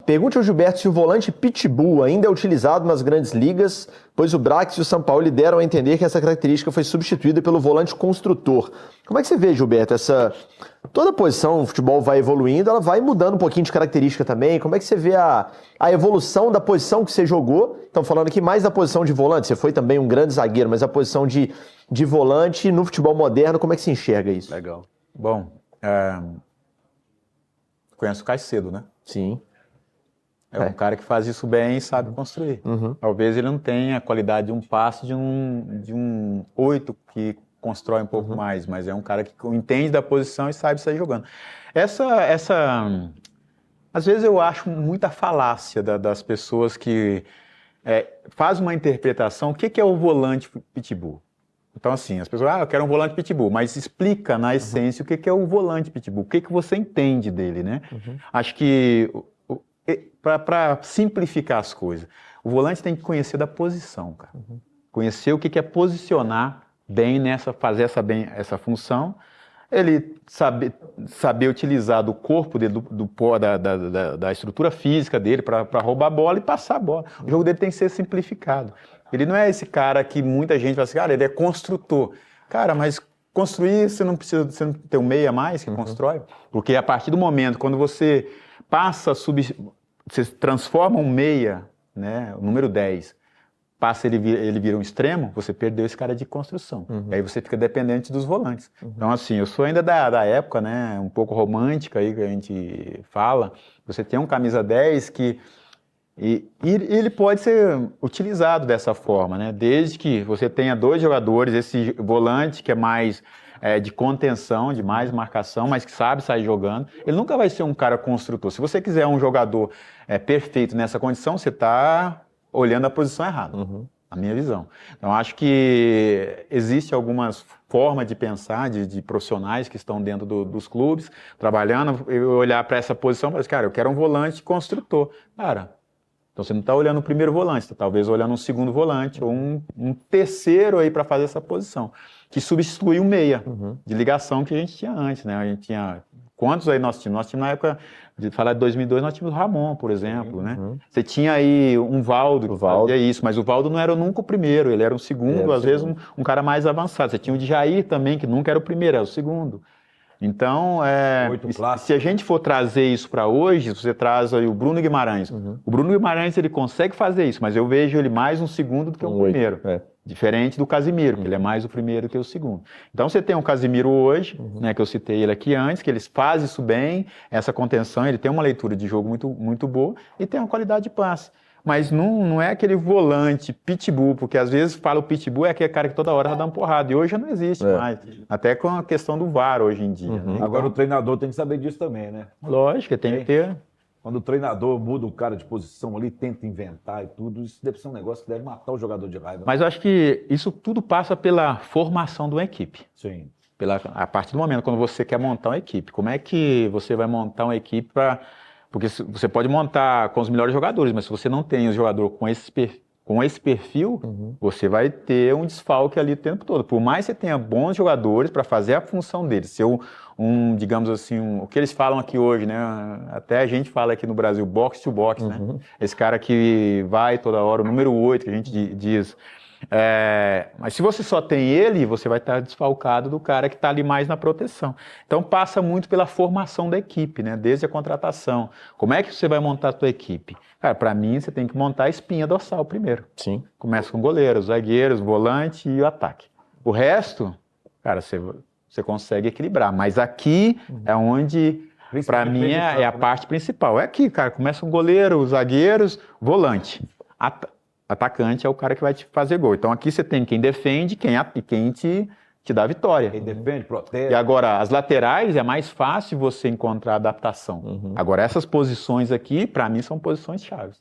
Pergunte ao Gilberto se o volante pitbull ainda é utilizado nas grandes ligas, pois o Brax e o Sampaoli deram a entender que essa característica foi substituída pelo volante construtor. Como é que você vê, Gilberto, toda posição, o futebol vai evoluindo, ela vai mudando um pouquinho de característica também. Como é que você vê a evolução da posição que você jogou? Estamos falando aqui mais da posição de volante, você foi também um grande zagueiro, mas a posição de volante no futebol moderno, como é que se enxerga isso? Legal. Bom, conheço o Caicedo, né? Sim. É um cara que faz isso bem e sabe construir. Talvez ele não tenha a qualidade de um passe de um 8 que constrói um pouco mais, mas é um cara que entende da posição e sabe sair jogando. Às vezes eu acho muita falácia das pessoas que faz uma interpretação. O que é o volante pitbull? Então, assim, as pessoas, eu quero um volante pitbull, mas explica na essência o que é o volante pitbull, o que você entende dele, né? Acho que, para simplificar as coisas, o volante tem que conhecer da posição, cara. Conhecer o que é posicionar bem fazer essa função, ele saber utilizar do corpo dele, da estrutura física dele para roubar a bola e passar a bola. O jogo dele tem que ser simplificado. Ele não é esse cara que muita gente fala assim, cara, ele é construtor. Cara, mas construir, você não tem um meia mais que constrói? Porque a partir do momento, quando você passa você transforma um meia, né, o número 10, ele vira um extremo, você perdeu esse cara de construção. Aí você fica dependente dos volantes. Então, assim, eu sou ainda da época, né, um pouco romântica aí que a gente fala, você tem um camisa 10 que ele pode ser utilizado dessa forma, né? Desde que você tenha dois jogadores, esse volante que é mais de contenção, de mais marcação, mas que sabe sair jogando, ele nunca vai ser um cara construtor. Se você quiser um jogador perfeito nessa condição, você está olhando a posição errada, na minha visão. Então, acho que existe algumas formas de pensar de profissionais que estão dentro dos clubes, trabalhando, eu olhar para essa posição e falar assim, cara, eu quero um volante construtor. Cara, então você não está olhando o primeiro volante, você está talvez olhando um segundo volante ou um terceiro aí para fazer essa posição, que substitui o meia de ligação que a gente tinha antes, né? A gente tinha... Quantos aí nós tínhamos? Nós tínhamos na época, de falar de 2002, nós tínhamos o Ramon, por exemplo, né? Você tinha aí um Valdo que fazia isso, mas o Valdo não era nunca o primeiro, ele era um segundo, às vezes um cara mais avançado. Você tinha o Djair também, que nunca era o primeiro, era o segundo. Então, se a gente for trazer isso para hoje, você traz aí o Bruno Guimarães. O Bruno Guimarães, ele consegue fazer isso, mas eu vejo ele mais um segundo do que um primeiro. Diferente do Casimiro, que ele é mais o primeiro que o segundo. Então você tem o Casimiro hoje, né, que eu citei ele aqui antes, que ele faz isso bem, essa contenção, ele tem uma leitura de jogo muito, muito boa e tem uma qualidade de passe. Mas não é aquele volante pitbull, porque às vezes fala o pitbull é aquele cara que toda hora tá dando porrada, e hoje já não existe mais. Até com a questão do VAR hoje em dia. Né? Agora o treinador tem que saber disso também, né? Lógico, tem que ter. Quando o treinador muda o cara de posição ali, tenta inventar e tudo, isso deve ser um negócio que deve matar o jogador de raiva. Mas eu acho que isso tudo passa pela formação de uma equipe. Sim. A partir do momento quando você quer montar uma equipe, como é que você vai montar uma equipe para... Porque você pode montar com os melhores jogadores, mas se você não tem o jogador com esse perfil, você vai ter um desfalque ali o tempo todo. Por mais que você tenha bons jogadores para fazer a função deles, ser digamos assim, o que eles falam aqui hoje, né? Até a gente fala aqui no Brasil, box to box, né? Esse cara que vai toda hora, o número 8 que a gente diz. Mas se você só tem ele, você vai estar desfalcado do cara que está ali mais na proteção. Então passa muito pela formação da equipe, né? Desde a contratação. Como é que você vai montar a tua equipe? Cara, para mim você tem que montar a espinha dorsal primeiro. Sim. Começa com goleiros, zagueiros, volante e o ataque. O resto, cara, você consegue equilibrar. Mas aqui é onde, para mim, é a parte principal. É aqui, cara. Começa com goleiro, zagueiros, volante. Atacante é o cara que vai te fazer gol. Então aqui você tem quem defende e quem te dá a vitória. Quem defende, protege. E agora, as laterais é mais fácil você encontrar adaptação. Agora, essas posições aqui, para mim, são posições chaves.